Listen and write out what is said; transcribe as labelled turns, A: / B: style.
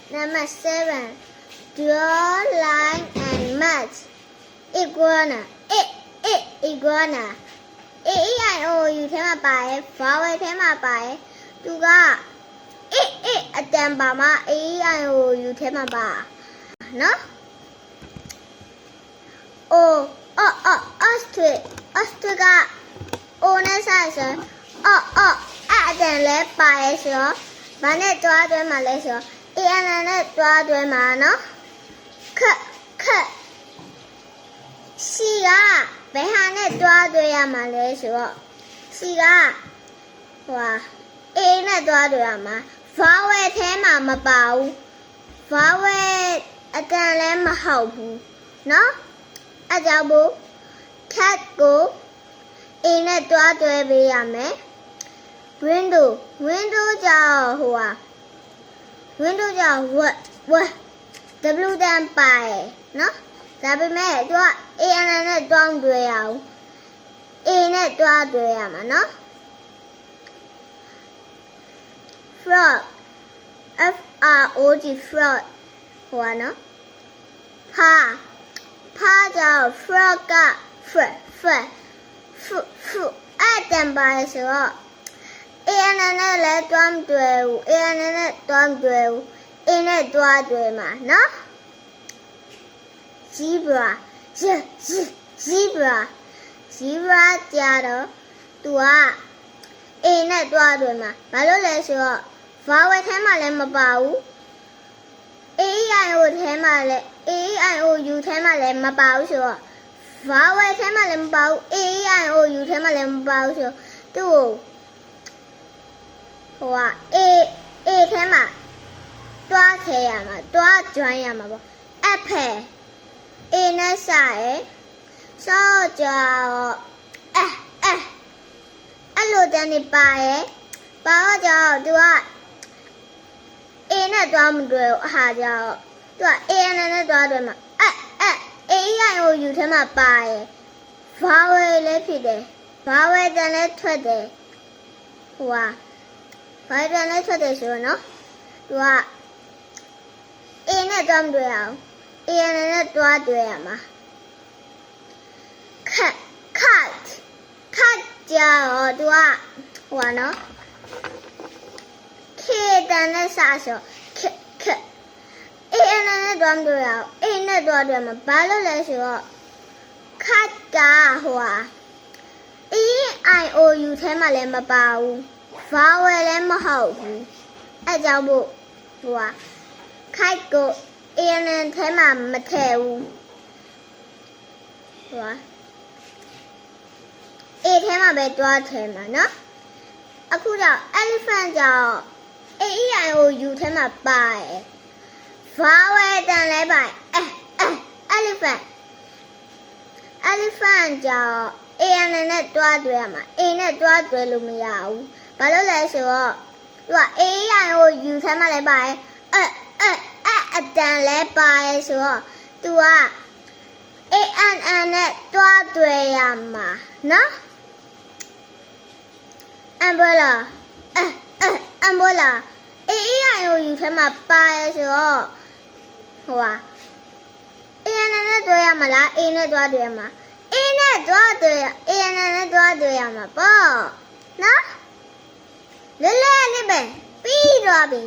A: Number 7. Draw line and match. Iguana. Iguana. A-E-I-O-U ထဲမှာပါတယ် vowel ထဲမှာပါတယ်သူကအတန်ပါမှာ A-E-I-O-U ထဲမှာပါနော် ostrich က O နဲ့ဆိုင်ဆိုအတန်လဲပါတယ်ဆိုတော့ဘာနဲ့တွားတွဲမှာလဲဆိုတော့ A-N နဲ့တွားတွဲမှာနော်ခစီကဘယ်ဟာနဲ့တွားတွဲရမှာလဲဆိုတော့စီကA နဲ့တွားတွဲရမှာ vowel ထဲမှာမပါဘူး vowel အတန်လည်းမဟုတ်ဘူးနော်အဲကြောင့်မို့ cat ကို A နဲ့တွားတွဲပေးရမယ် window ကြောင့်window ကြောင့် W တန်ပါတယ်နော်ဒါပေမဲ့သူက A-N နဲ့တွားတွဲရအောင် A နဲ့တွားတွဲရမှာနော် frog F-R-O-G frog နော်ဖာကြောင့် frog က အတန်ပါဆိုတော့ A-N နဲ့လည်းတွားတွဲဘူး A-N နဲ့တွားတွဲဘူး A နဲ့တွားတွဲမှာနော် zebra ကြတော့သူက A နဲ့တွားတွဲမှာဘာလို့လဲဆိုတော့ vowel ထဲမှာလည်းမပါဘူး A-E-I-O ထဲမှာလည်း A-E-I-O-U ထဲမှာလည်းမပါဘူးဆိုတော့ vowel ထဲမှာလည်းမပါဘူး A-E-I-O-U ထဲမှာလည်းမပါဘူးဆိုတော့သူ့ကိုA ထဲမှာတွားခဲရမှာတွား join ရမှာပေါ့ apple A နဲ့စာရယ်စောကြောအဲ့လိုတန်းနေပါရယ်ပါတော့ကြောင့်သူက A နဲ့တွားမတွေ့ဘူးဟာကြောင့်သူက A-N နဲ့တွားတွေ့မှာA-E-I-O-U ထဲမှာပါရယ် vowel လည်းဖြစ်တယ် vowel တန်လည်းထွက်တယ်vowel တန်လည်းထွက်တယ်ဆိုတော့နော်သူက A နဲ့တွားမတွေ့အောင် A-N နဲ့တွားတွေ့ရမှာ cat ကြောင့်သူကနော် K တန်နဲ့စဆိုA-N နဲ့တွားမတွေ့အောင် A နဲ့တွားတွေ့မှာဘာလို့လဲဆိုတော့ cat ကE-I-O-U ထဲမှာလည်းမပါဘူး vowel လည်းမဟုတ်ဘူးအဲကြောင့်မို့cat ကို A-N ထဲမှာမထည့်ဘူးA ထဲမှာပဲတွားထည့်မှာနော်အခုကြောင့် elephant ကြောင့် A-E-I-O-U ထဲမှာပါတယ် vowel တန်လဲပါelephant ကြောင့် A-N နဲ့တွားတွဲရမှာ A နဲ့တွားတွဲလို့မရဘူးဘာလို့လဲဆိုတော့သူက A-E-I-O-U ထဲမှာလည်းပါတယ်အတန်လဲပါတယ်ဆိုတော့သူက A-N နဲ့တွားတွဲရမှာနော် umbrella A-E-I-O-U ထဲမှာပါတယ်ဆိုတော့A-N နဲ့တွဲရမှာလား A နဲ့တွားတွဲရမှာ A-N နဲ့တွားတွဲရမှာပေါ့နော်လဲလေးပဲပြီးသွားပြီ